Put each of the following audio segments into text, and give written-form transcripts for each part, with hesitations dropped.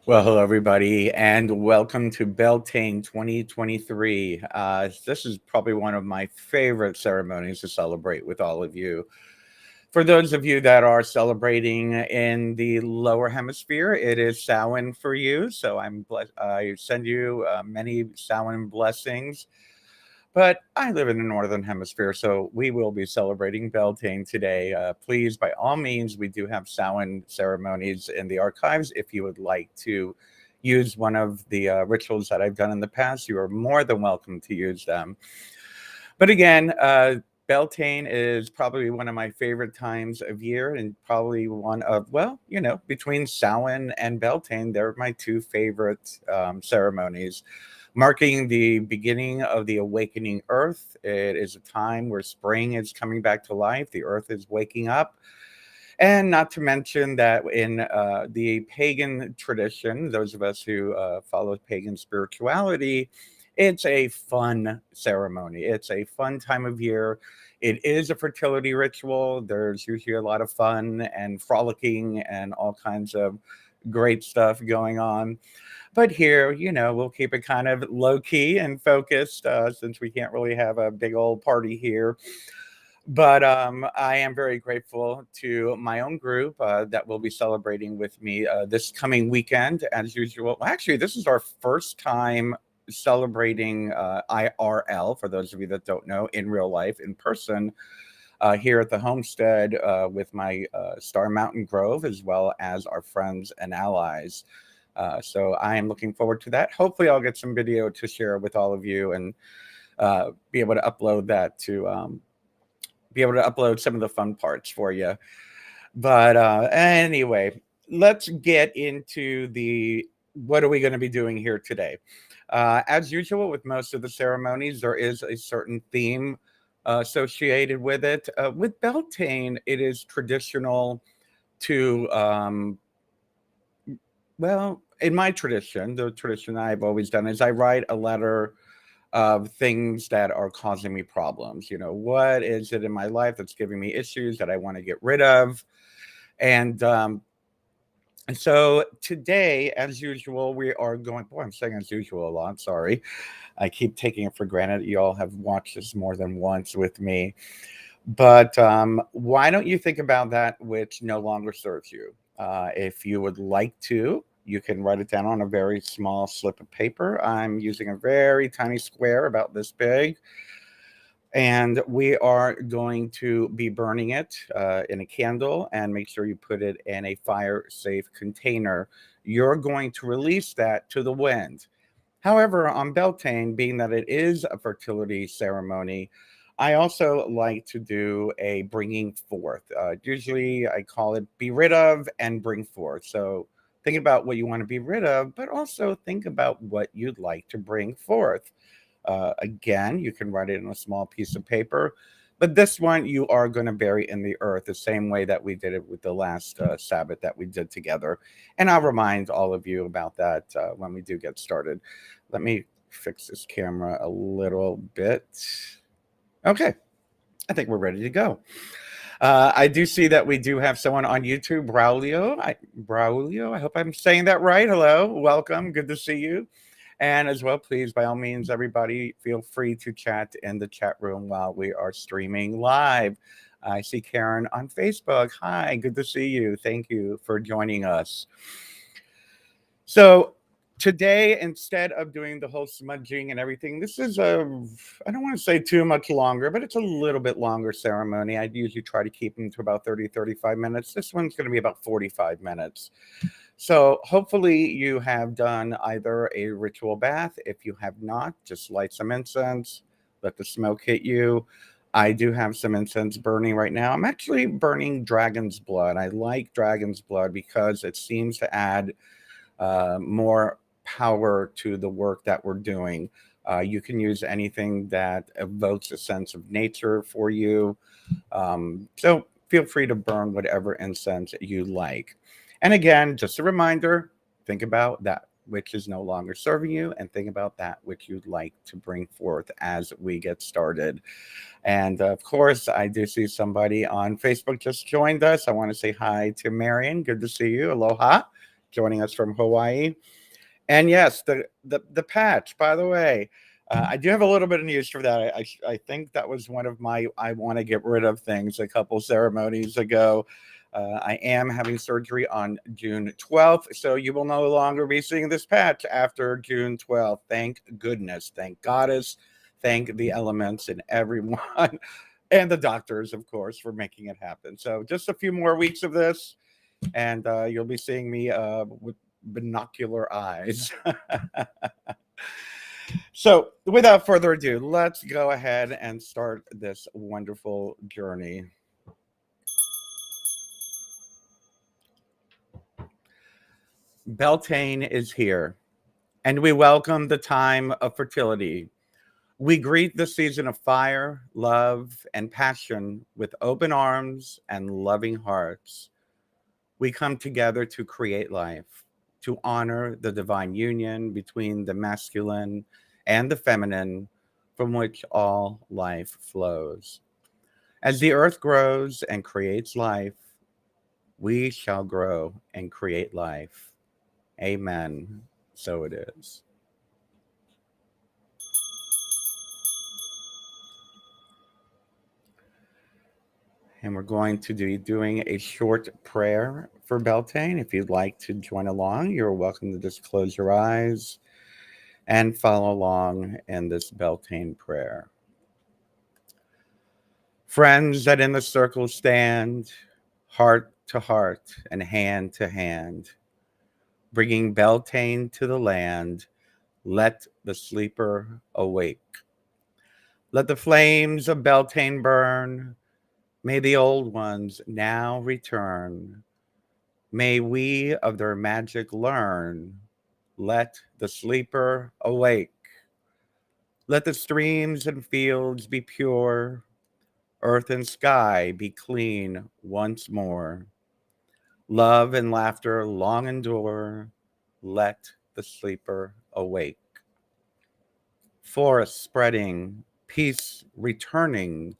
Well, hello, everybody, and welcome to Beltane 2023. This is probably one of my favorite ceremonies to celebrate with all of you. For those of you that are celebrating in the lower hemisphere, it is Samhain for you. So I send you many Samhain blessings. But I live in the Northern Hemisphere, so we will be celebrating Beltane today. Please, by all means, we do have Samhain ceremonies in the archives. If you would like to use one of the rituals that I've done in the past, you are more than welcome to use them. But again, Beltane is probably one of my favorite times of year, and probably one of, well, between Samhain and Beltane, they're my two favorite ceremonies, marking the beginning of the awakening earth. It is a time where spring is coming back to life, the earth is waking up. And not to mention that in the pagan tradition, those of us who follow pagan spirituality, it's a fun ceremony. It's a fun time of year. It is a fertility ritual. There's usually a lot of fun and frolicking and all kinds of great stuff going on. But here, we'll keep it kind of low key and focused since we can't really have a big old party here. But I am very grateful to my own group that will be celebrating with me this coming weekend, as usual. Actually, this is our first time celebrating IRL, for those of you that don't know, in real life, in person, here at the homestead with my Star Mountain Grove, as well as our friends and allies. So I am looking forward to that. Hopefully, I'll get some video to share with all of you and be able to upload that to be able to upload some of the fun parts for you. But anyway, let's get into the what are we going to be doing here today. As usual, with most of the ceremonies, there is a certain theme associated with it. With Beltane, it is traditional to, well, in my tradition, the tradition I've always done is I write a letter of things that are causing me problems. What is it in my life that's giving me issues that I want to get rid of? And so today, as usual, we are going. Boy, I'm saying as usual a lot. Sorry. I keep taking it for granted. You all have watched this more than once with me. But why don't you think about that which no longer serves you? If you would like to, you can write it down on a very small slip of paper. I'm using a very tiny square about this big. And we are going to be burning it in a candle, and make sure you put it in a fire safe container. You're going to release that to the wind. However, on Beltane, being that it is a fertility ceremony, I also like to do a bringing forth. Usually I call it be rid of and bring forth. So think about what you want to be rid of, but also think about what you'd like to bring forth. Again, you can write it in a small piece of paper, but this one you are going to bury in the earth the same way that we did it with the last Sabbath that we did together. And I'll remind all of you about that when we do get started. Let me fix this camera a little bit. Okay, I think we're ready to go. I do see that we do have someone on YouTube, Braulio. I hope I'm saying that right. Hello, welcome. Good to see you. And as well, please, by all means, everybody, feel free to chat in the chat room while we are streaming live. I see Karen on Facebook. Hi, good to see you. Thank you for joining us. So today, instead of doing the whole smudging and everything, this is I don't want to say too much longer, but it's a little bit longer ceremony. I usually try to keep them to about 30, 35 minutes. This one's going to be about 45 minutes. So hopefully you have done either a ritual bath. If you have not, just light some incense, let the smoke hit you. I do have some incense burning right now. I'm actually burning dragon's blood. I like dragon's blood because it seems to add more power to the work that we're doing. You can use anything that evokes a sense of nature for you. So feel free to burn whatever incense you like. And again, just a reminder, think about that which is no longer serving you, and think about that which you'd like to bring forth as we get started. And of course, I do see somebody on Facebook just joined us. I want to say hi to Marion. Good to see you. Aloha. joining us from Hawaii. And yes, the patch, by the way. I do have a little bit of news for that. I think that was one of my I want to get rid of things a couple ceremonies ago. I am having surgery on June 12th, so you will no longer be seeing this patch after June 12th. Thank goodness. Thank Goddess. Thank the elements and everyone and the doctors, of course, for making it happen. So just a few more weeks of this, and you'll be seeing me with binocular eyes. So, without further ado, let's go ahead and start this wonderful journey. Beltane is here, and we welcome the time of fertility. We greet the season of fire, love, and passion with open arms and loving hearts. We come together to create life, to honor the divine union between the masculine and the feminine from which all life flows. As the earth grows and creates life, we shall grow and create life. Amen. So it is. And we're going to be doing a short prayer for Beltane. If you'd like to join along, you're welcome to just close your eyes and follow along in this Beltane prayer. Friends that in the circle stand, heart to heart and hand to hand, bringing Beltane to the land, let the sleeper awake. Let the flames of Beltane burn, may the old ones now return. May we of their magic learn, let the sleeper awake. Let the streams and fields be pure, earth and sky be clean once more. Love and laughter long endure, let the sleeper awake. Forests spreading, peace returning,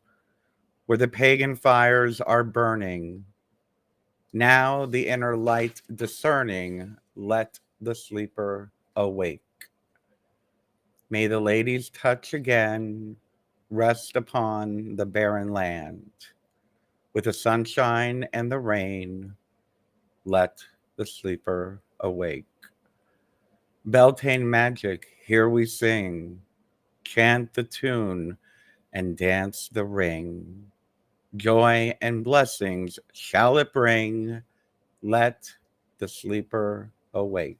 where the pagan fires are burning. Now the inner light discerning, let the sleeper awake. May the lady's touch again rest upon the barren land. With the sunshine and the rain, let the sleeper awake. Beltane magic, here we sing, chant the tune and dance the ring. Joy and blessings shall it bring, let the sleeper awake.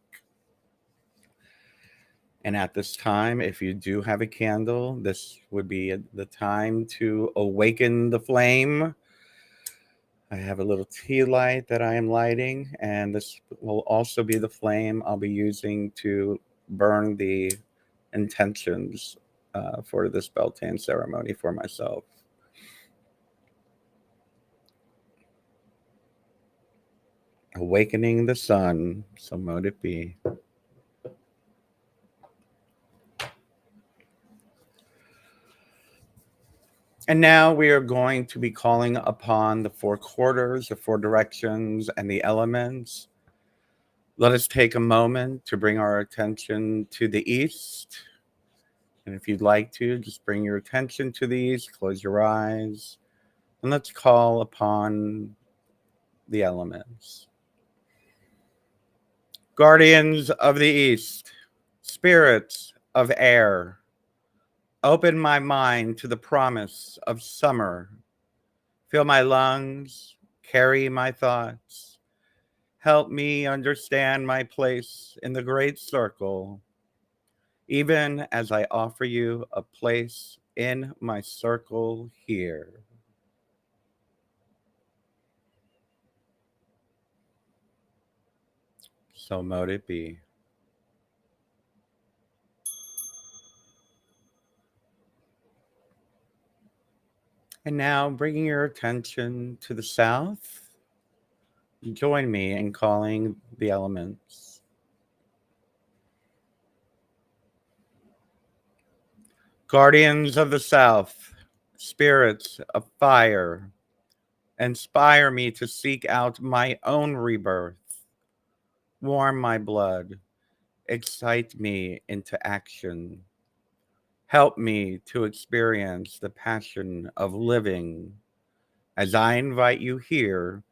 And at this time, if you do have a candle, this would be the time to awaken the flame. I have a little tea light that I am lighting, and this will also be the flame I'll be using to burn the intentions for this Beltane ceremony for myself. Awakening the sun, so mote it be. And now we are going to be calling upon the four quarters, the four directions, and the elements. Let us take a moment to bring our attention to the east. And if you'd like to, just bring your attention to the east, close your eyes, and let's call upon the elements. Guardians of the east, spirits of air, open my mind to the promise of summer. Fill my lungs, carry my thoughts. Help me understand my place in the great circle, even as I offer you a place in my circle here. So mote it be. And now bringing your attention to the south, join me in calling the elements. Guardians of the south, spirits of fire, inspire me to seek out my own rebirth. Warm my blood, excite me into action. Help me to experience the passion of living as I invite you here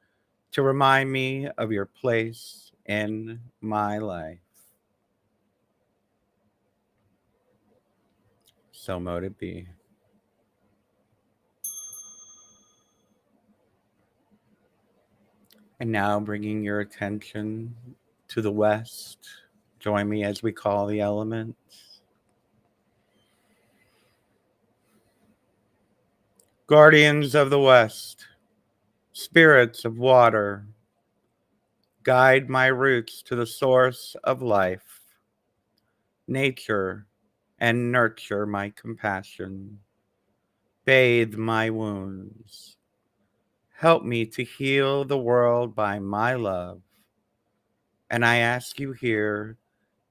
to remind me of your place in my life. So mote it be. And now bringing your attention to the west. Join me as we call the elements. Guardians of the West, spirits of water, guide my roots to the source of life, nature, and nurture my compassion. Bathe my wounds. Help me to heal the world by my love. And I ask you here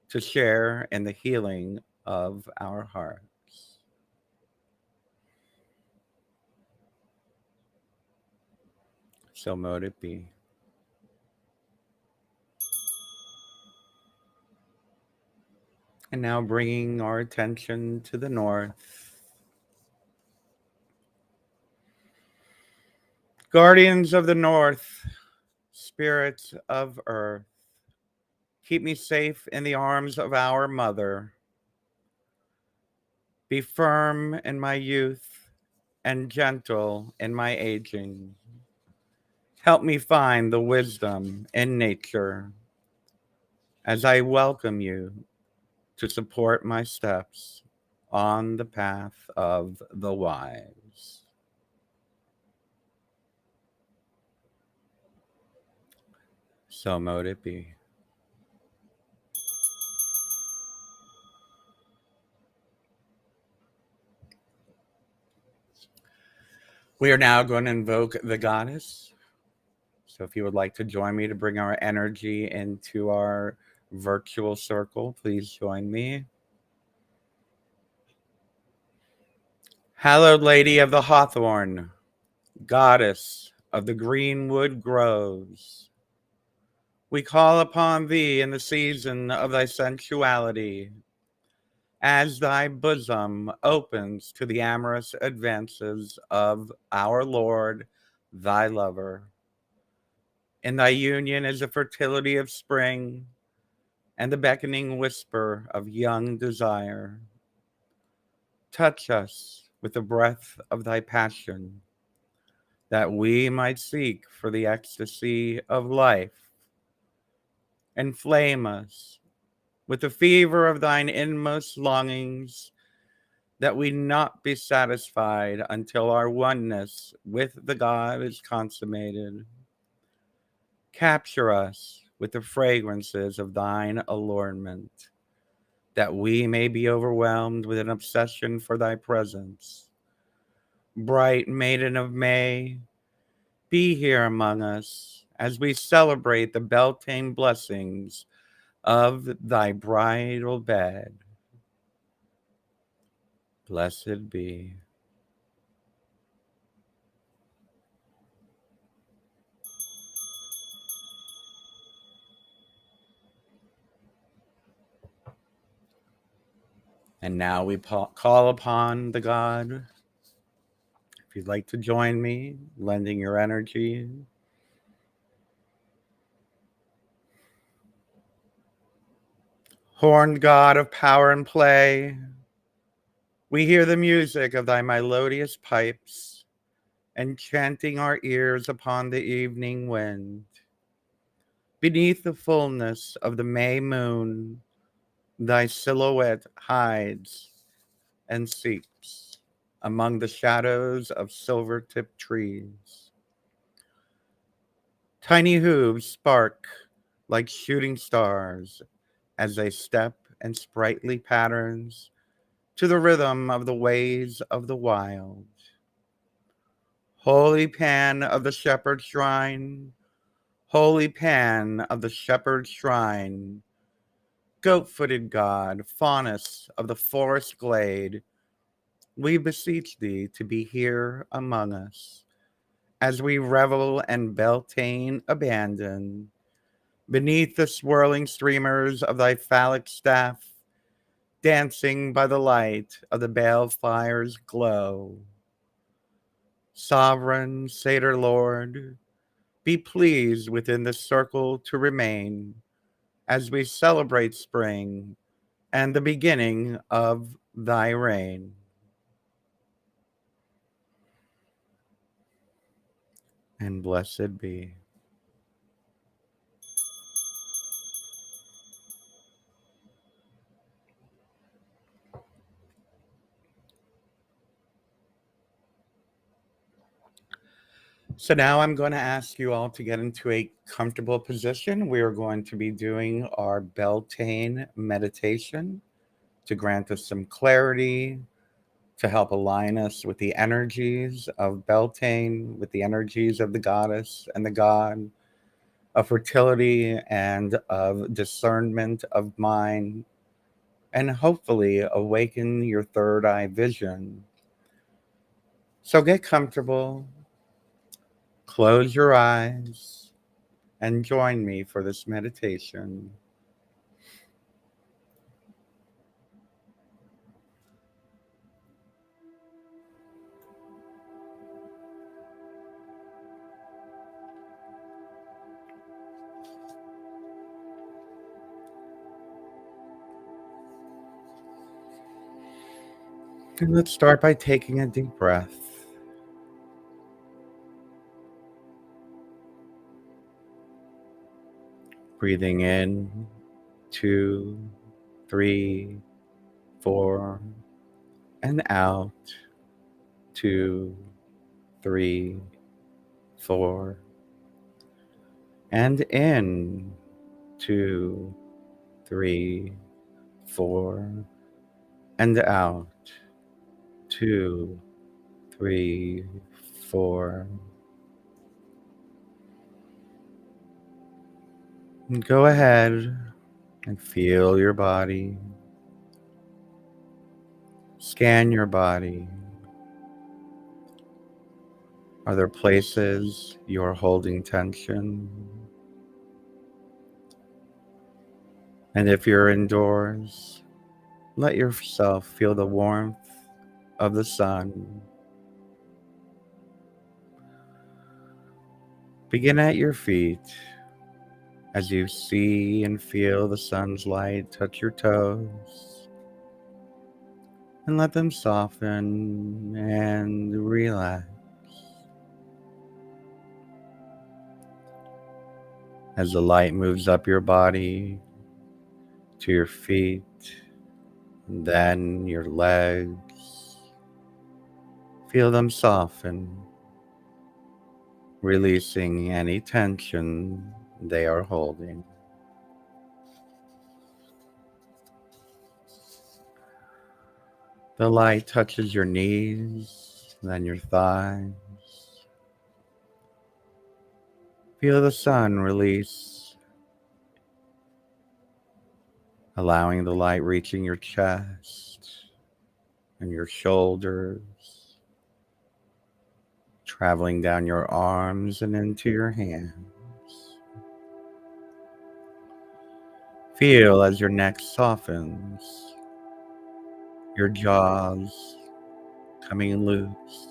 to share in the healing of our hearts. So mote it be. And now bringing our attention to the north. Guardians of the north, spirits of earth, keep me safe in the arms of our mother. Be firm in my youth and gentle in my aging. Help me find the wisdom in nature as I welcome you to support my steps on the path of the wise. So mote it be. We are now going to invoke the goddess. So if you would like to join me to bring our energy into our virtual circle, please join me. Hallowed Lady of the Hawthorn, goddess of the greenwood groves, we call upon thee in the season of thy sensuality, as thy bosom opens to the amorous advances of our Lord, thy lover. In thy union is the fertility of spring and the beckoning whisper of young desire. Touch us with the breath of thy passion, that we might seek for the ecstasy of life. Inflame us with the fever of thine inmost longings, that we not be satisfied until our oneness with the God is consummated. Capture us with the fragrances of thine allurement, that we may be overwhelmed with an obsession for thy presence. Bright maiden of May, be here among us as we celebrate the Beltane blessings of thy bridal bed. Blessed be. And now we call upon the God. If you'd like to join me, lending your energy. Horned God of power and play, we hear the music of thy melodious pipes, enchanting our ears upon the evening wind. Beneath the fullness of the May moon, thy silhouette hides and seeps among the shadows of silver-tipped trees. Tiny hooves spark like shooting stars as they step in sprightly patterns to the rhythm of the ways of the wild. Holy Pan of the Shepherd Shrine, Holy Pan of the Shepherd Shrine, goat-footed God, faunus of the forest glade, we beseech thee to be here among us, as we revel and Beltane abandon, beneath the swirling streamers of thy phallic staff, dancing by the light of the balefire's glow. Sovereign Satyr Lord, be pleased within the circle to remain as we celebrate spring and the beginning of thy reign. And blessed be. So now I'm going to ask you all to get into a comfortable position. We are going to be doing our Beltane meditation to grant us some clarity, to help align us with the energies of Beltane, with the energies of the goddess and the god, of fertility and of discernment of mind, and hopefully awaken your third eye vision. So get comfortable, close your eyes, and join me for this meditation. And let's start by taking a deep breath. Breathing in, 2, 3, 4, and out, 2, 3, 4, and in, 2, 3, 4, and out, 2, 3, 4. And go ahead and feel your body. Scan your body. Are there places you're holding tension? And if you're indoors, let yourself feel the warmth of the sun. Begin at your feet as you see and feel the sun's light touch your toes, and let them soften and relax. As the light moves up your body to your feet, and then your legs, feel them soften, releasing any tension they are holding. The light touches your knees, then your thighs. Feel the sun release, allowing the light reaching your chest and your shoulders, traveling down your arms and into your hands. Feel as your neck softens, your jaws coming loose,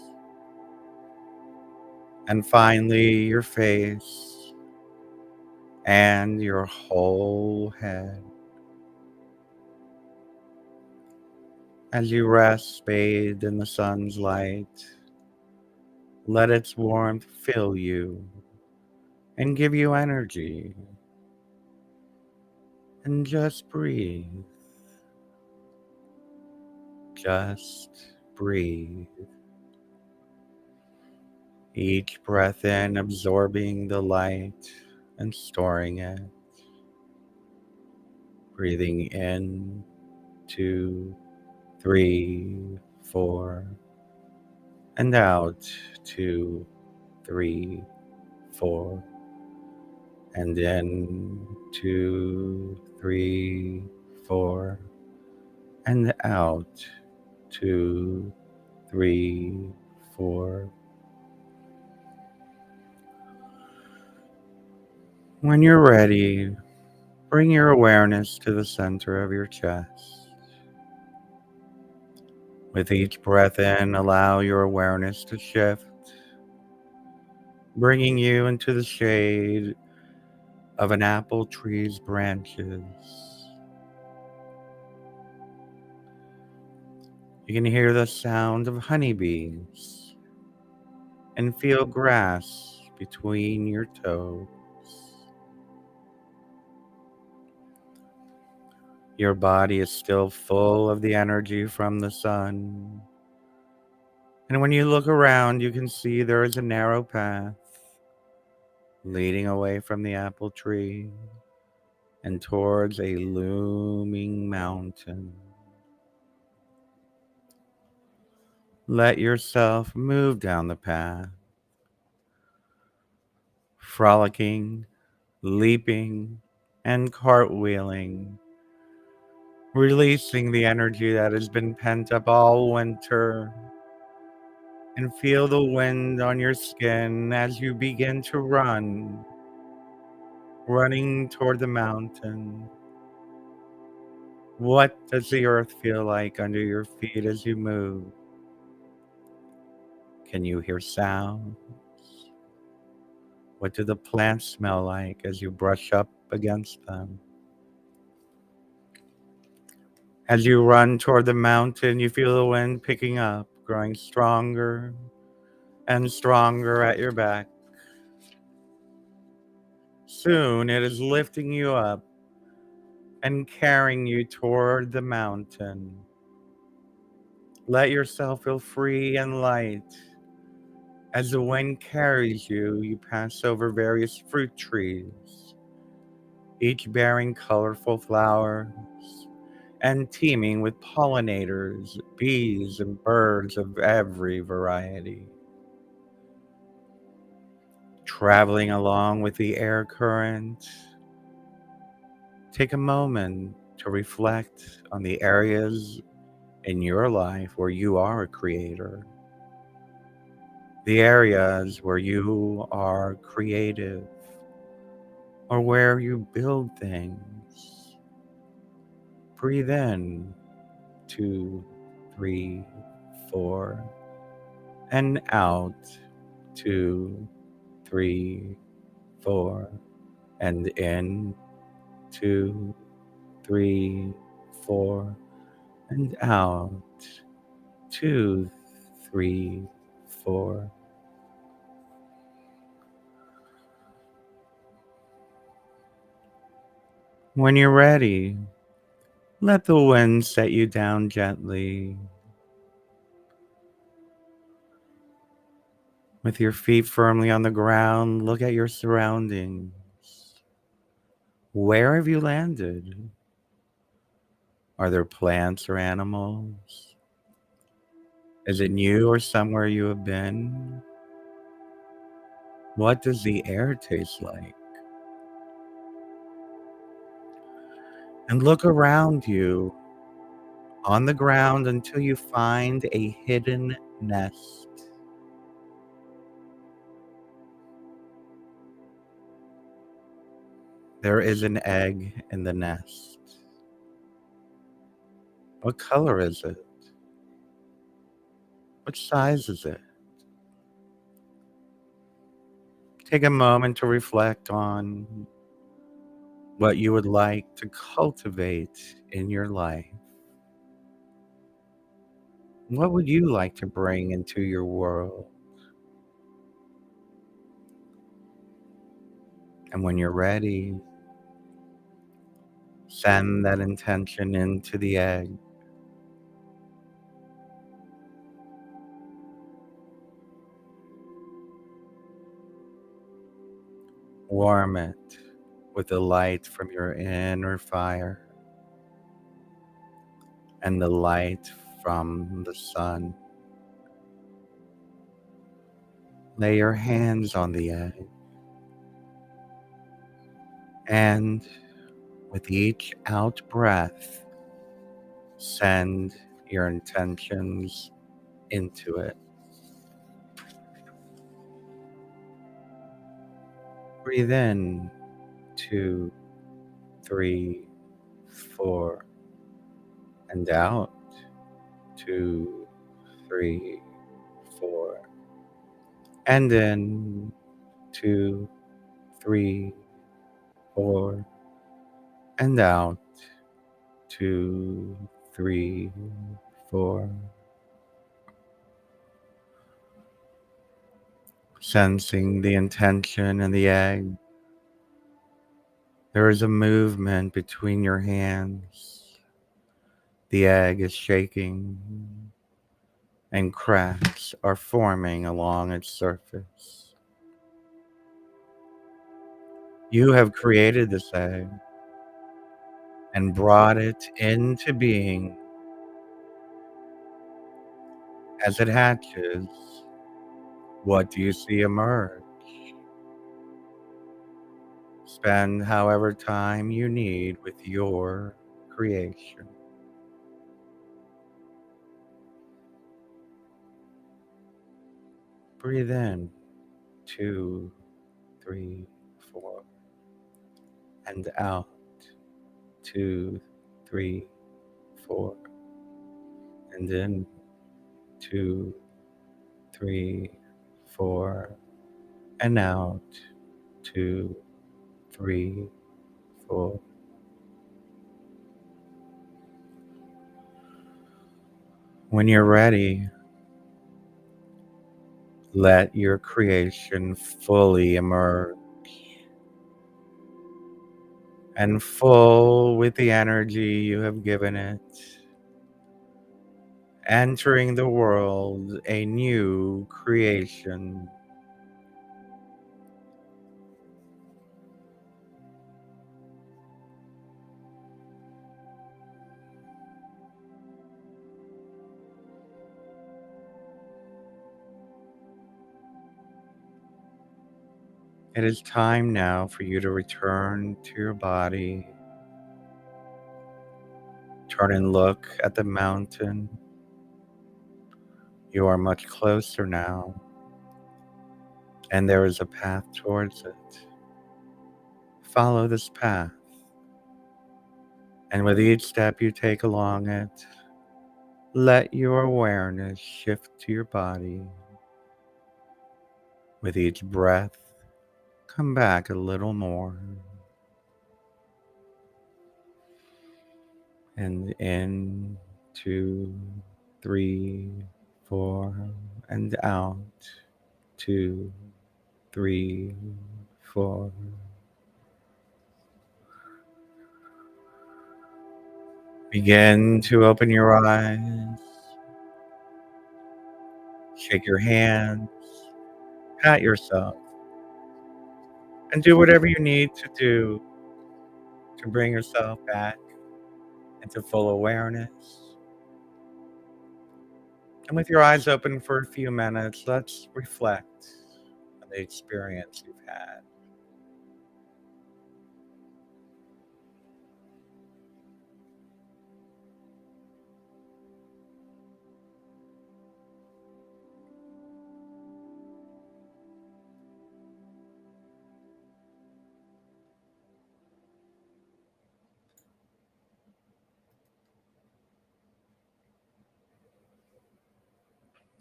and finally your face and your whole head. As you rest bathed in the sun's light, let its warmth fill you and give you energy. And just breathe. Just breathe. Each breath in, absorbing the light and storing it. Breathing in, 2, 3, 4, and out, 2, 3, 4, and in, 2, 3, 4, and out, 2, 3, 4. When you're ready, bring your awareness to the center of your chest. With each breath in, allow your awareness to shift, bringing you into the shade of an apple tree's branches. You can hear the sound of honeybees and feel grass between your toes. Your body is still full of the energy from the sun. And when you look around, you can see there is a narrow path leading away from the apple tree and towards a looming mountain. Let yourself move down the path, frolicking, leaping, and cartwheeling, releasing the energy that has been pent up all winter. And feel the wind on your skin as you begin to run, running toward the mountain. What does the earth feel like under your feet as you move? Can you hear sounds? What do the plants smell like as you brush up against them? As you run toward the mountain, you feel the wind picking up, growing stronger and stronger at your back. Soon it is lifting you up and carrying you toward the mountain. Let yourself feel free and light. As the wind carries you, you pass over various fruit trees, each bearing colorful flowers and teeming with pollinators, bees, and birds of every variety. Traveling along with the air current, take a moment to reflect on the areas in your life where you are a creator, the areas where you are creative, or where you build things. Breathe in, 2, 3, 4, and out, 2, 3, 4, and in, 2, 3, 4, and out, 2, 3, 4. When you're ready, let the wind set you down gently. With your feet firmly on the ground, look at your surroundings. Where have you landed? Are there plants or animals? Is it new or somewhere you have been? What does the air taste like? And look around you on the ground until you find a hidden nest. There is an egg in the nest. What color is it? What size is it? Take a moment to reflect on what you would like to cultivate in your life. What would you like to bring into your world? And when you're ready, send that intention into the egg. Warm it with the light from your inner fire and the light from the sun. Lay your hands on the egg, and with each out breath, send your intentions into it. Breathe in, 2, 3, 4, and out. 2, 3, 4, and in. 2, 3, 4, and out. 2, 3, 4. Sensing the intention in the egg. There is a movement between your hands. The egg is shaking, and cracks are forming along its surface. You have created this egg and brought it into being. As it hatches, what do you see emerge? Spend however time you need with your creation. Breathe in, 2, 3, 4, and out, 2, 3, 4, and in, 2, 3, 4, and out, 2, 3, 4. When you're ready, let your creation fully emerge and full with the energy you have given it, entering the world a new creation. It is time now for you to return to your body. Turn and look at the mountain. You are much closer now, and there is a path towards it. Follow this path, and with each step you take along it, let your awareness shift to your body. With each breath, come back a little more. And in, 2, 3, 4, and out, 2, 3, 4. Begin to open your eyes. Shake your hands. Pat yourself. And do whatever you need to do to bring yourself back into full awareness. And with your eyes open for a few minutes, let's reflect on the experience you've had.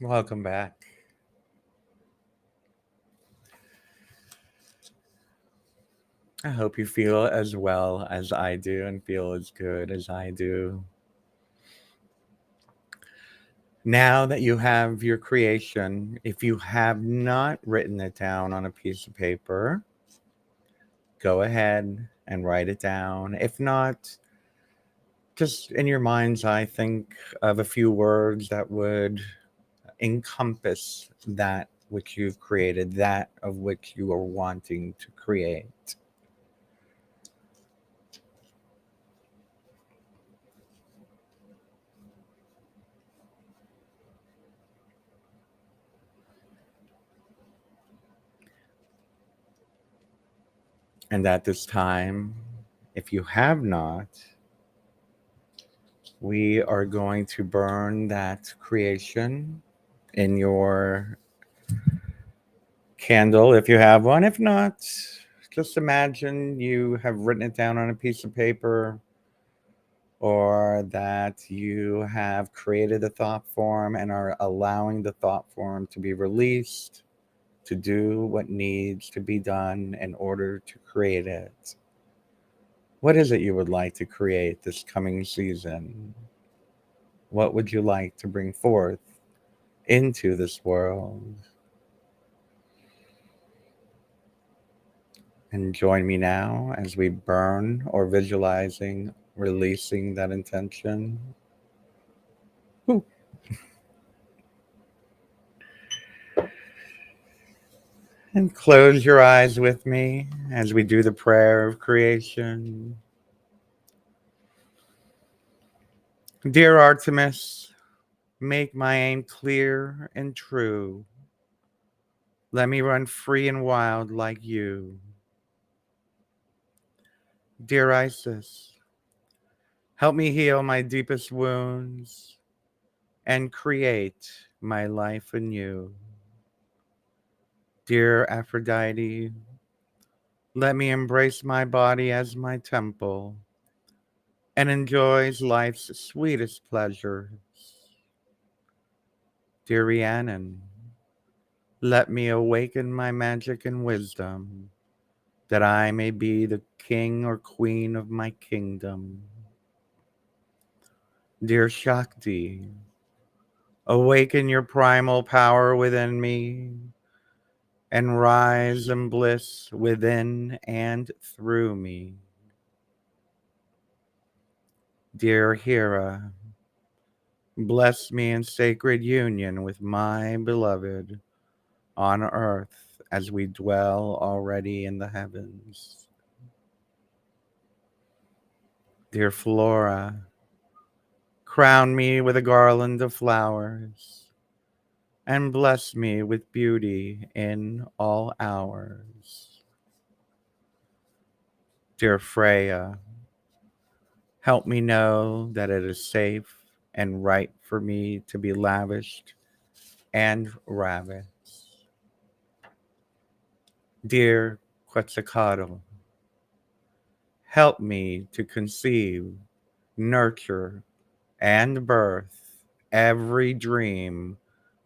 Welcome back. I hope you feel as well as I do and feel as good as I do. Now that you have your creation, if you have not written it down on a piece of paper, go ahead and write it down. If not, just in your mind's eye, think of a few words that would encompass that which you've created, that of which you are wanting to create. And at this time, if you have not, we are going to burn that creation in your candle if you have one. If not, Just imagine you have written it down on a piece of paper, or that you have created a thought form and are allowing the thought form to be released to do what needs to be done in order to create it. What is it you would like to create this coming season? What would you like to bring forth into this world? And join me now as we burn or visualizing releasing that intention. Whew. And close your eyes with me as we do the prayer of creation. Dear Artemis, make my aim clear and true. Let me run free and wild like you. Dear Isis, help me heal my deepest wounds and create my life anew. Dear Aphrodite, let me embrace my body as my temple and enjoy life's sweetest pleasures. Dear Rhiannon, let me awaken my magic and wisdom, that I may be the king or queen of my kingdom. Dear Shakti, awaken your primal power within me and rise in bliss within and through me. Dear Hera, bless me in sacred union with my beloved on earth as we dwell already in the heavens. Dear Flora, crown me with a garland of flowers and bless me with beauty in all hours. Dear Freya, help me know that it is safe and right for me to be lavished and ravished. Dear Quetzalcoatl, help me to conceive, nurture, and birth every dream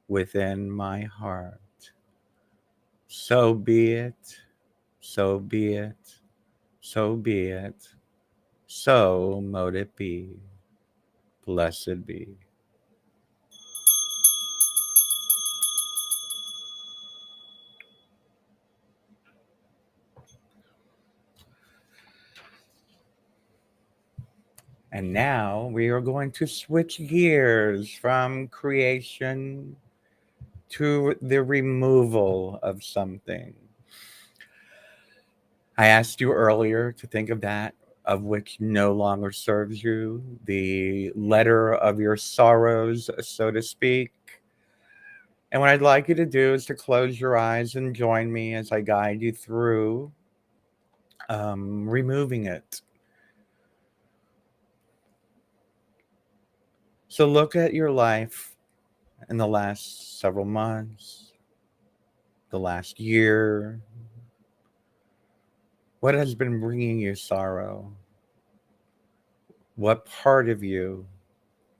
within my heart. So be it, so be it, so be it, so mote it be. Blessed be. And now we are going to switch gears from creation to the removal of something. I asked you earlier to think of that of which no longer serves you, the letter of your sorrows, so to speak. And what I'd like you to do is to close your eyes and join me as I guide you through removing it. So look at your life in the last several months, the last year. What has been bringing you sorrow? What part of you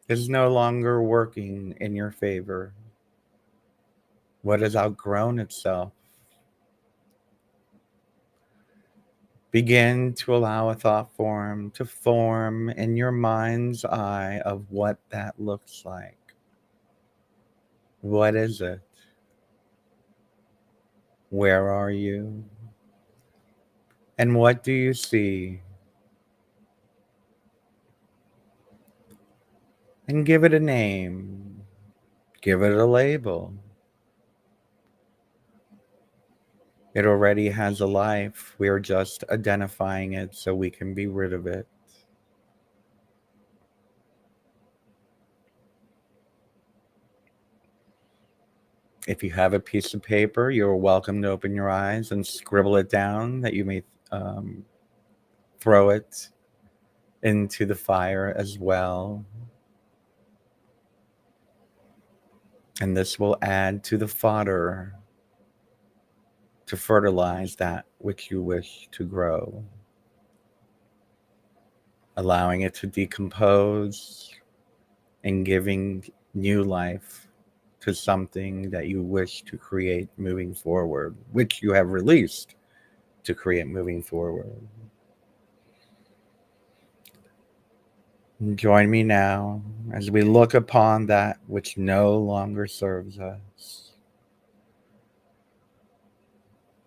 is no longer working in your favor? What has outgrown itself? Begin to allow a thought form to form in your mind's eye of what that looks like. What is it? Where are you? And what do you see? And give it a name. Give it a label. It already has a life. We are just identifying it so we can be rid of it. If you have a piece of paper, you're welcome to open your eyes and scribble it down that you may throw it into the fire as well. And this will add to the fodder to fertilize that which you wish to grow, allowing it to decompose and giving new life to something that you wish to create moving forward, which you have released to create moving forward. Join me now as we look upon that which no longer serves us.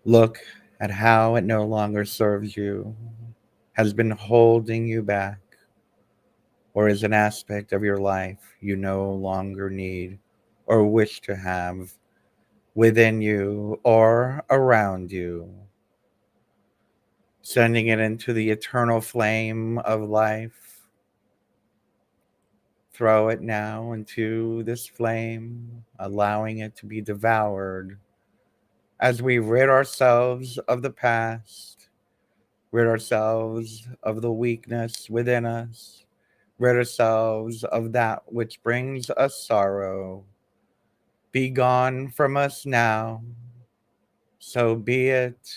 Look at how it no longer serves you, has been holding you back, or is an aspect of your life you no longer need or wish to have within you or around you. Sending it into the eternal flame of life. Throw it now into this flame, allowing it to be devoured as we rid ourselves of the past, rid ourselves of the weakness within us, rid ourselves of that which brings us sorrow. Be gone from us now. So be it,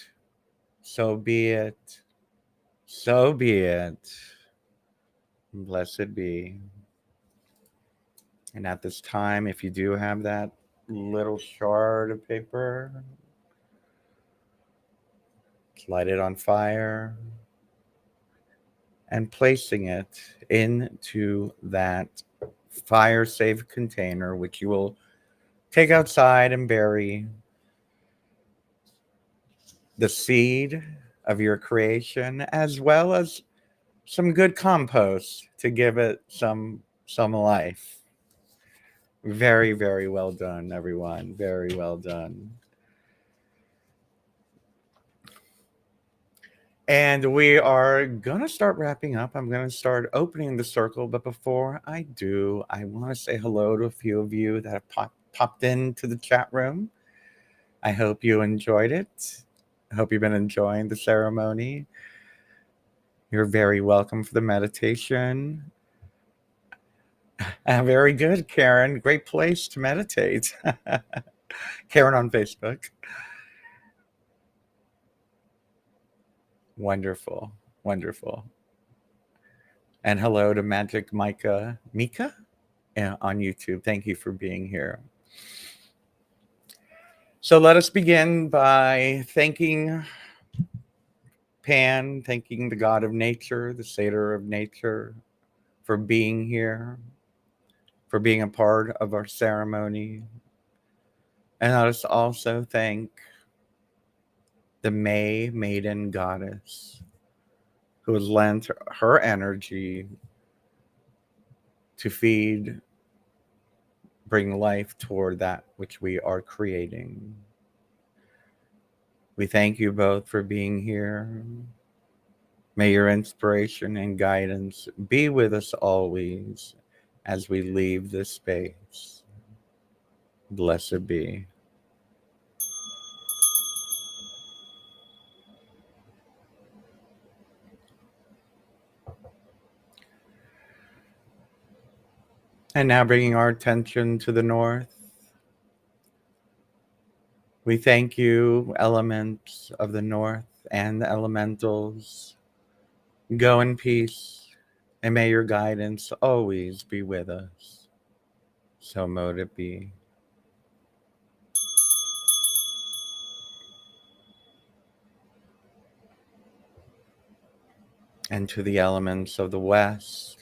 so be it, so be it. Blessed be. And at this time, if you do have that little shard of paper, light it on fire and placing it into that fire safe container, which you will take outside and bury the seed of your creation, as well as some good compost to give it some life. Very, very well done, everyone. Very well done. And we are going to start wrapping up. I'm going to start opening the circle. But before I do, I want to say hello to a few of you that have popped into the chat room. I hope you enjoyed it. I hope you've been enjoying the ceremony. You're very welcome for the meditation. Very good, Karen. Great place to meditate. Karen on Facebook. Wonderful. Wonderful. And hello to Magic Mika on YouTube. Thank you for being here. So let us begin by thanking Pan, thanking the God of nature, the satyr of nature, for being here, for being a part of our ceremony. And let us also thank the May Maiden Goddess, who has lent her energy to feed, bring life toward that which we are creating. We thank you both for being here. May your inspiration and guidance be with us always as we leave this space. Blessed be. And now bringing our attention to the north. We thank you, elements of the north and the elementals. Go in peace, and may your guidance always be with us. So mote it be. And to the elements of the west,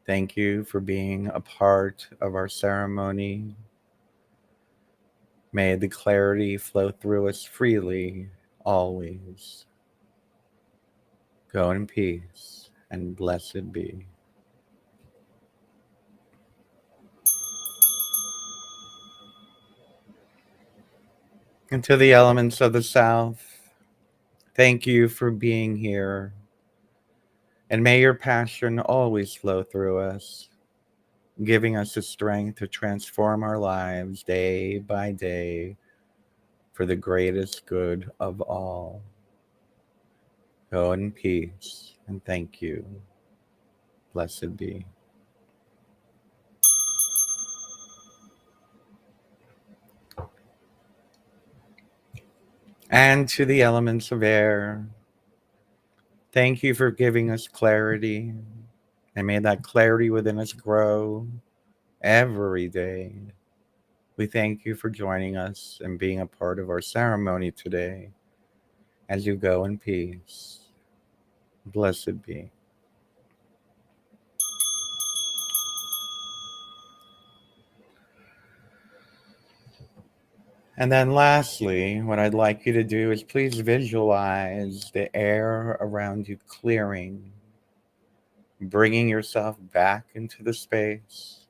thank you for being a part of our ceremony. May the clarity flow through us freely, always. Go in peace, and blessed be. And to the elements of the south, thank you for being here. And may your passion always flow through us, giving us the strength to transform our lives day by day for the greatest good of all. Go in peace, and thank you. Blessed be. And to the elements of air, thank you for giving us clarity. And may that clarity within us grow every day. We thank you for joining us and being a part of our ceremony today. As you go in peace, blessed be. And then, lastly, what I'd like you to do is please visualize the air around you clearing, bringing yourself back into the space,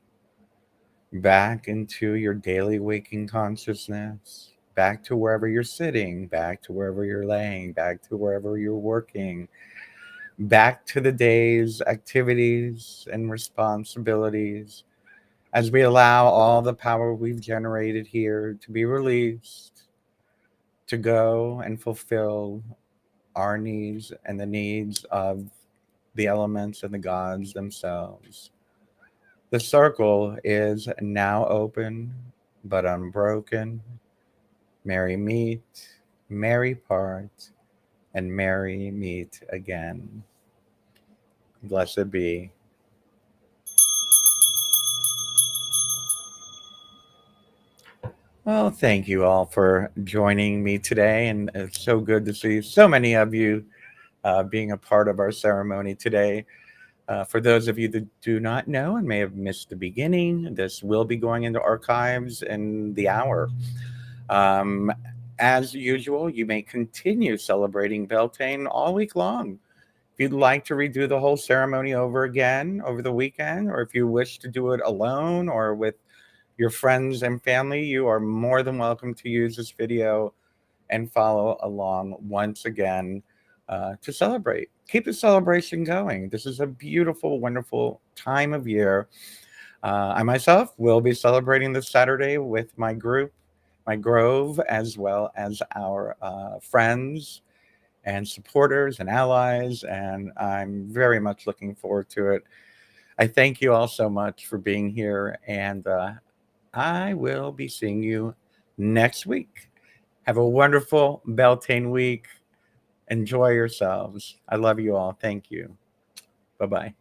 back into your daily waking consciousness, back to wherever you're sitting, back to wherever you're laying, back to wherever you're working, back to the day's activities and responsibilities as we allow all the power we've generated here to be released to go and fulfill our needs and the needs of the elements and the gods themselves. The circle is now open but unbroken. Merry meet, merry part, and merry meet again. Blessed be. Well, thank you all for joining me today, and it's so good to see so many of you being a part of our ceremony today. For those of you that do not know and may have missed the beginning, this will be going into archives in the hour. Um, as usual, you may continue celebrating Beltane all week long. If you'd like to redo the whole ceremony over again over the weekend, or if you wish to do it alone or with your friends and family, you are more than welcome to use this video and follow along once again to celebrate. Keep the celebration going. This is a beautiful, wonderful time of year. I myself will be celebrating this Saturday with my group, my Grove, as well as our friends and supporters and allies. And I'm very much looking forward to it. I thank you all so much for being here. And I will be seeing you next week. Have a wonderful Beltane week. Enjoy yourselves. I love you all. Thank you. Bye bye.